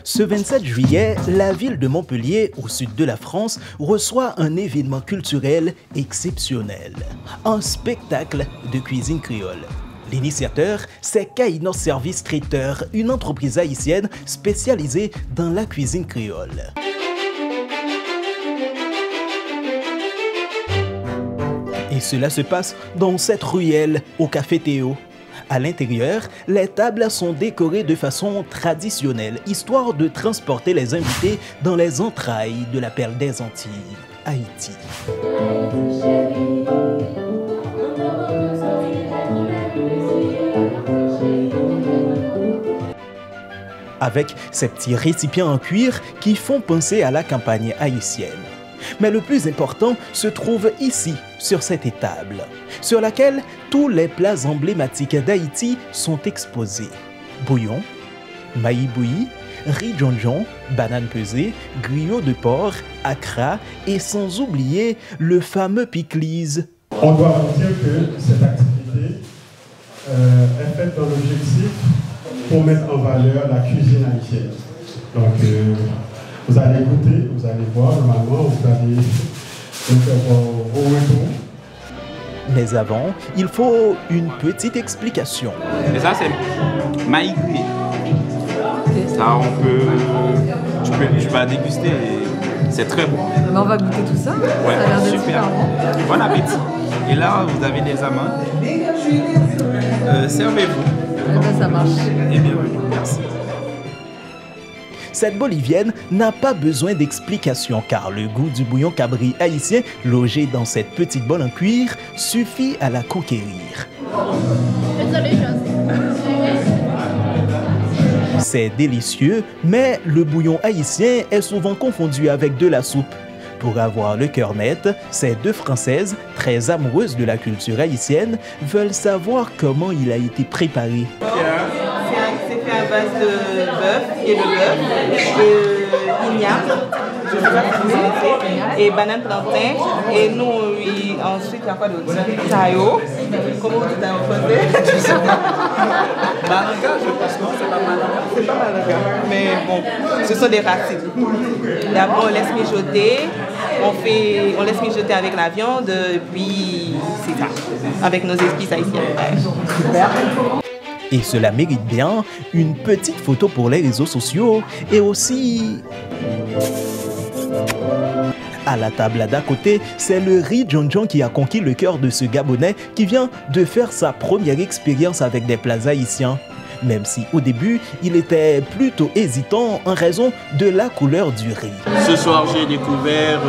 Ce 27 juillet, la ville de Montpellier, au sud de la France, reçoit un événement culturel exceptionnel. Un spectacle de cuisine créole. L'initiateur, c'est Kainos Service Traiteur, une entreprise haïtienne spécialisée dans la cuisine créole. Et cela se passe dans cette ruelle au Café Théo. À l'intérieur, les tables sont décorées de façon traditionnelle, histoire de transporter les invités dans les entrailles de la perle des Antilles, Haïti. Avec ces petits récipients en cuir qui font penser à la campagne haïtienne. Mais le plus important se trouve ici, sur cette étable, sur laquelle tous les plats emblématiques d'Haïti sont exposés. Bouillon, maïs bouilli, riz djonjon, banane pesée, griot de porc, accra et sans oublier le fameux piclis. On doit vous dire que cette activité est faite dans l'objectif pour mettre en valeur la cuisine haïtienne. Donc, vous allez goûter, vous allez voir, normalement, vous allez faire vos retours. Mais avant, il faut une petite explication. Et ça, c'est maïs grillé. Ça, tu vas déguster. C'est très bon. Mais on va goûter tout ça. Ouais, ça a l'air d'être super. Bon appétit. Et là, vous avez des amandes. Servez-vous. Eh ben, ça marche. Et bienvenue. Merci. Cette bolivienne n'a pas besoin d'explication car le goût du bouillon cabri haïtien logé dans cette petite bolle en cuir suffit à la conquérir. C'est délicieux, mais le bouillon haïtien est souvent confondu avec de la soupe. Pour avoir le cœur net, ces deux Françaises, très amoureuses de la culture haïtienne, veulent savoir comment il a été préparé. C'est fait à base de bœuf, et de bœuf, igname, je ne sais pas si vous connaissez, et banane plantain. Et nous, ensuite, il y a quoi d'autre? Tayo. Comment vous dites en français? Malanga, je pense que c'est pas malanga. C'est pas malanga, mais bon, ce sont des racines. D'abord, on laisse mijoter, on laisse mijoter avec la viande, puis c'est ça, avec nos épices haïtiennes. Super. Et cela mérite bien une petite photo pour les réseaux sociaux et aussi... À la table d'à côté, c'est le riz djonjon qui a conquis le cœur de ce Gabonais qui vient de faire sa première expérience avec des plats haïtiens. Même si au début, il était plutôt hésitant en raison de la couleur du riz. Ce soir, j'ai découvert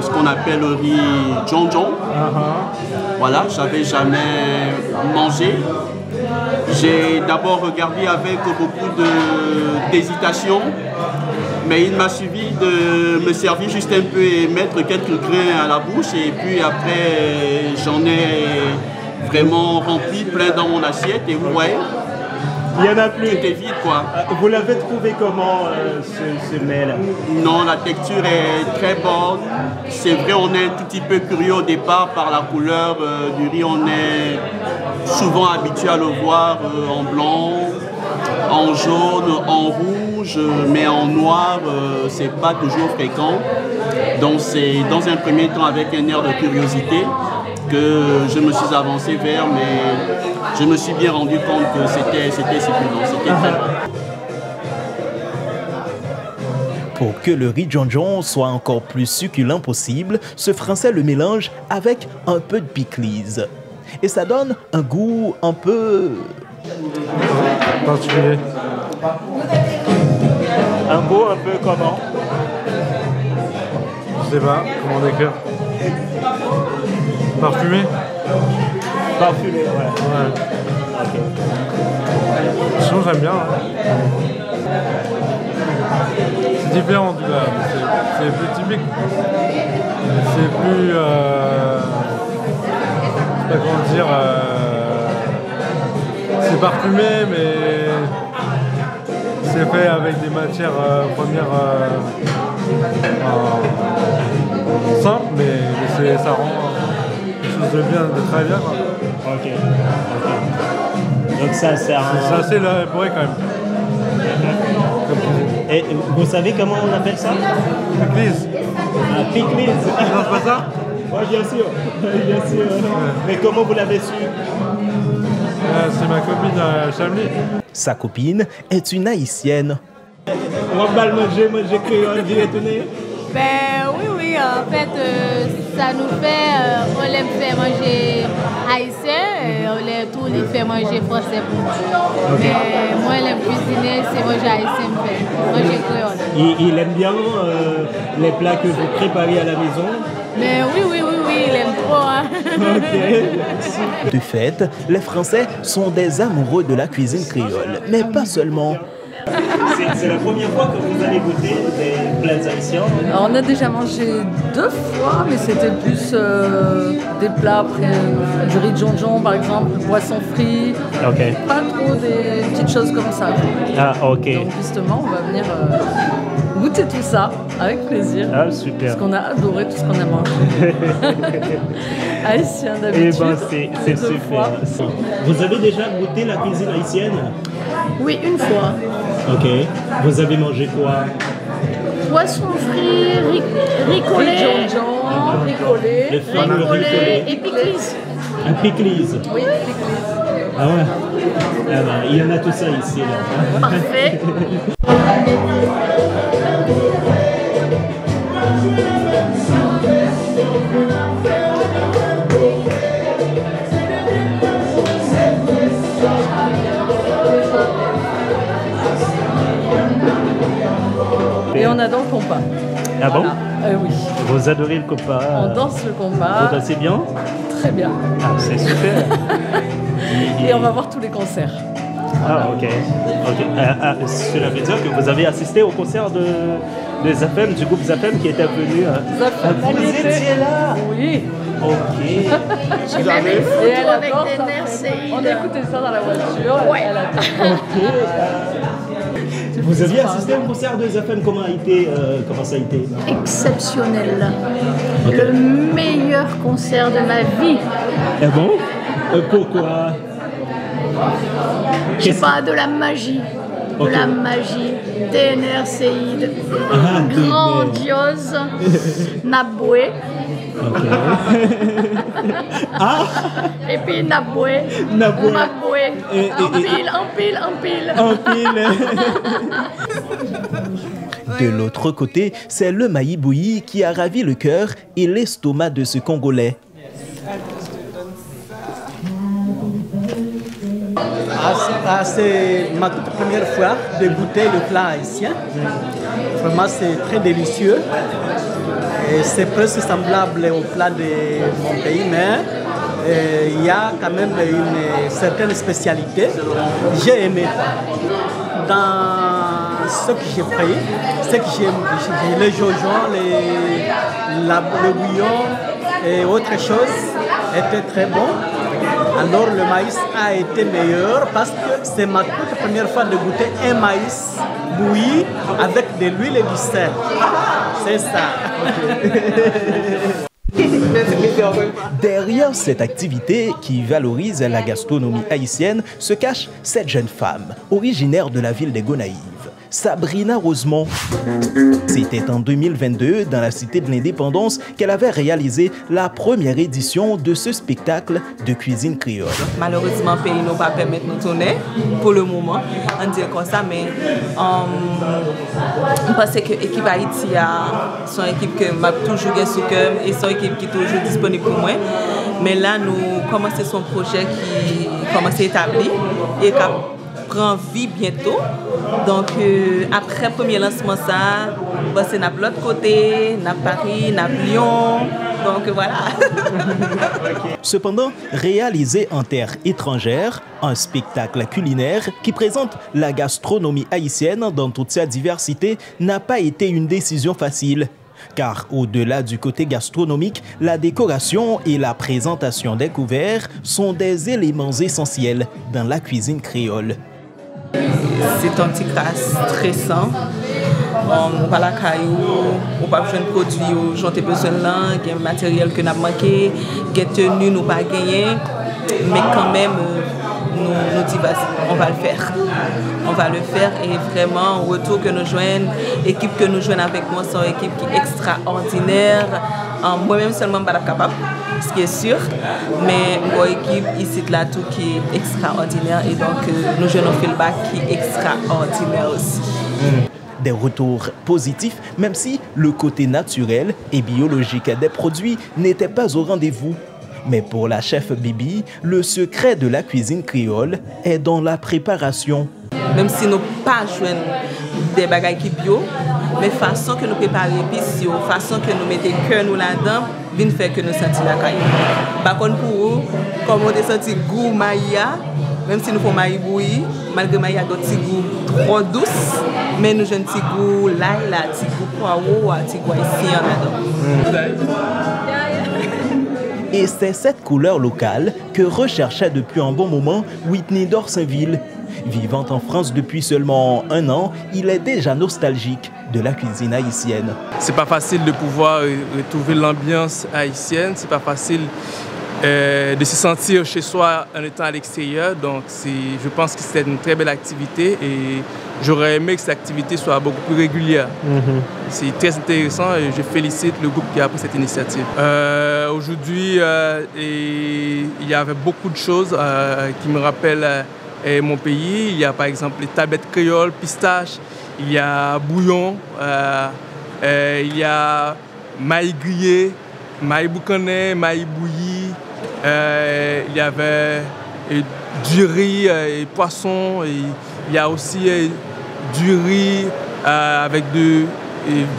ce qu'on appelle le riz djonjon. Voilà, je n'avais jamais mangé. J'ai d'abord regardé avec beaucoup d'hésitation, mais il m'a suffi de me servir juste un peu et mettre quelques grains à la bouche. Et puis après, j'en ai vraiment rempli plein dans mon assiette. Et vous voyez, il y en a plus. Tout est vide, quoi. Vous l'avez trouvé comment, ce mets-là? Non, la texture est très bonne. C'est vrai, on est un tout petit peu curieux au départ par la couleur du riz. On est souvent habitué à le voir en blanc, en jaune, en rouge, mais en noir, c'est pas toujours fréquent. Donc c'est dans un premier temps avec un air de curiosité que je me suis avancé vers, mais je me suis bien rendu compte que c'était suffisant, c'était très bon. Pour que le riz djonjon soit encore plus succulent possible, ce Français le mélange avec un peu de piclis. Et ça donne un goût un peu... particulier. Un goût un peu comment? Je sais pas, comment décrire? Parfumé? Parfumé, ouais. Ok. Sinon j'aime bien. C'est différent en tout cas, c'est plus typique. C'est plus... je sais pas comment dire... c'est parfumé, mais c'est fait avec des matières premières simples, mais ça rend quelque chose de très bien. Quoi. Ok. Donc ça sert à... C'est assez élaboré quand même. Et vous savez comment on appelle ça? Église. Un pickles. Non, pas ça? Oui, bien sûr. Bien sûr. Mais comment vous l'avez su? C'est ma copine à Chablis. Sa copine est une haïtienne. On va mal manger créole, vous étonné? Ben oui, en fait, ça nous fait, on l'aime faire manger haïtien, on l'aime tout les faire manger français pour nous. Okay. Mais moi, l'aime cuisiner, c'est manger haïtien, manger créole. Il aime bien les plats que vous préparez à la maison? Mais oui, il aime trop. Hein. Okay. De fait, les Français sont des amoureux de la cuisine créole, mais pas seulement. C'est la première fois que vous allez goûter des plats haïtiens? Alors, on a déjà mangé 2 fois, mais c'était plus des plats après du riz de jonjon par exemple, poisson frit. Okay. Pas trop des petites choses comme ça. Ah, ok. Donc justement, on va venir goûter tout ça avec plaisir. Ah, super. Parce qu'on a adoré tout ce qu'on a mangé. Haïtien d'habitude. Eh ben, c'est super. Vous avez déjà goûté la cuisine haïtienne? Oui, une fois. Ok. Vous avez mangé quoi? Poisson frit, ricolé, ricolé, le fameux ricolé et pickles. Un pickles. Oui, pickles. Ah ouais. Ah ben, il y en a tout ça ici là. Parfait. Et on adore le compas. Ah bon? Oui. Vous adorez le compas? On danse le compas. Vous dansez bien? Très bien. Ah, c'est super. Et on va voir tous les concerts. Ah, ok. Cela veut dire que vous avez assisté au concert de Zafem, du groupe Zafem qui était venu. Vous étiez là? Oui. Ok. J'ai même une photo avec des nerfs Seïd. On a écouté ça dans la voiture. Ouais. Ok. Vous aviez assisté au concert de Zafem, comment ça a été? Exceptionnel. Okay. Le meilleur concert de ma vie. Ah bon? Pourquoi? Je sais pas, de la magie. De la magie. TNR Seïd. Grandiose. Naboué. Okay. Ah. Et puis Naboué. Maboué. En pile. De l'autre côté, c'est le maïs bouilli qui a ravi le cœur et l'estomac de ce Congolais. C'est ma toute première fois de goûter le plat haïtien. Vraiment, c'est très délicieux. C'est presque semblable au plat de mon pays, mais il y a quand même une certaine spécialité. J'ai aimé. Dans ce que j'ai pris, c'est que j'ai les jojon, le bouillon et autre chose étaient très bons. Alors le maïs a été meilleur parce que c'est ma toute première fois de goûter un maïs bouilli avec de l'huile et du sel. C'est ça. Derrière cette activité qui valorise la gastronomie haïtienne se cache cette jeune femme, originaire de la ville de Gonaïves, Sabrina Rosemont. C'était en 2022, dans la cité de l'Indépendance, qu'elle avait réalisé la première édition de ce spectacle de cuisine créole. Malheureusement, le pays ne va pas permettre de nous tourner pour le moment, on dit comme ça, mais je pense que l'équipe Haïti son équipe que m'a toujours gagné sous cœur et son équipe qui est toujours disponible pour moi. Mais là, nous commençons son projet qui commence à établir et qui prend vie bientôt. Donc, après le premier lancement, c'est de l'autre côté, de Paris, de Lyon. Donc, voilà. Cependant, réalisé en terre étrangère, un spectacle culinaire qui présente la gastronomie haïtienne dans toute sa diversité n'a pas été une décision facile. Car au-delà du côté gastronomique, la décoration et la présentation des couverts sont des éléments essentiels dans la cuisine créole. C'est un petit cas stressant. On va la caillou, on va faire un produit, j'en ai besoin là, il y a un matériel que nous avons manqué, il y a tenu, nous pas gagné, mais quand même, nous disons, on va le faire. on va le faire. Et vraiment, au retour que nous joignons, l'équipe que nous joignons avec moi, c'est une équipe qui est extraordinaire. Moi-même seulement, je ne suis pas capable, ce qui est sûr. Mais mon équipe ici, là, tout qui est extraordinaire. Et donc, nous jouons un feedback qui est extraordinaire aussi. Des retours positifs, même si le côté naturel et biologique des produits n'était pas au rendez-vous. Mais pour la chef Bibi, le secret de la cuisine créole est dans la préparation. Même si nous pas jouons des bagages qui bio, mais façon que nous préparons l'épice, façon que nous mettons cœur nous là-dedans, vient faire que nous sentons la caille. Par contre pour vous, comme on a senti goût maïa, même si nous faisons maï bouilli, malgré maï a d'autres goûts trop douces, mais nous avons un petit goût l'ail, un petit goût poireau, un petit goût haïtien là-dedans. Et c'est cette couleur locale que recherchait depuis un bon moment Whitney d'Orsainville. Vivant en France depuis seulement 1 an, il est déjà nostalgique de la cuisine haïtienne. C'est pas facile de pouvoir retrouver l'ambiance haïtienne, c'est pas facile de se sentir chez soi en étant à l'extérieur. Donc je pense que c'est une très belle activité et j'aurais aimé que cette activité soit beaucoup plus régulière. C'est très intéressant et je félicite le groupe qui a pris cette initiative. Aujourd'hui, il y avait beaucoup de choses qui me rappellent mon pays. Il y a par exemple les tablettes créoles, pistaches, il y a bouillon, il y a maïs grillé, maïs boucané, maïs bouilli, il y avait du riz et poisson, et il y a aussi du riz avec de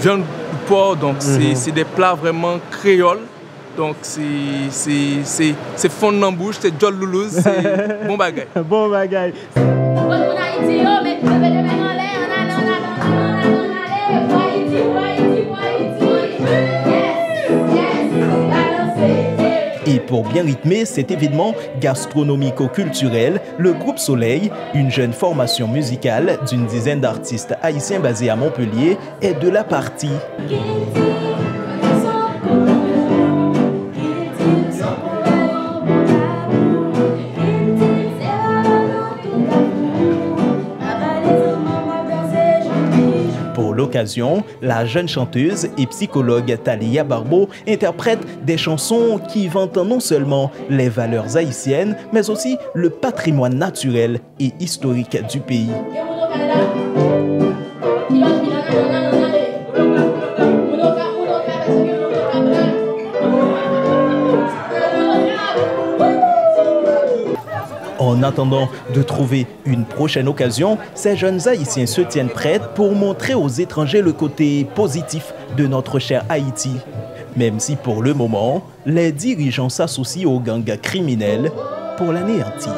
viande de porc, donc c'est des plats vraiment créoles. Donc c'est fondant en bouche, c'est John Loulouse, c'est bon bagaille. Bon bagaille. Et pour bien rythmer cet événement gastronomico-culturel, le groupe Soleil, une jeune formation musicale d'une dizaine d'artistes haïtiens basés à Montpellier, est de la partie. Pour l'occasion, la jeune chanteuse et psychologue Thalia Barbeau interprète des chansons qui vantent non seulement les valeurs haïtiennes, mais aussi le patrimoine naturel et historique du pays. En attendant de trouver une prochaine occasion, ces jeunes Haïtiens se tiennent prêts pour montrer aux étrangers le côté positif de notre cher Haïti. Même si pour le moment, les dirigeants s'associent aux gangs criminels pour l'anéantir.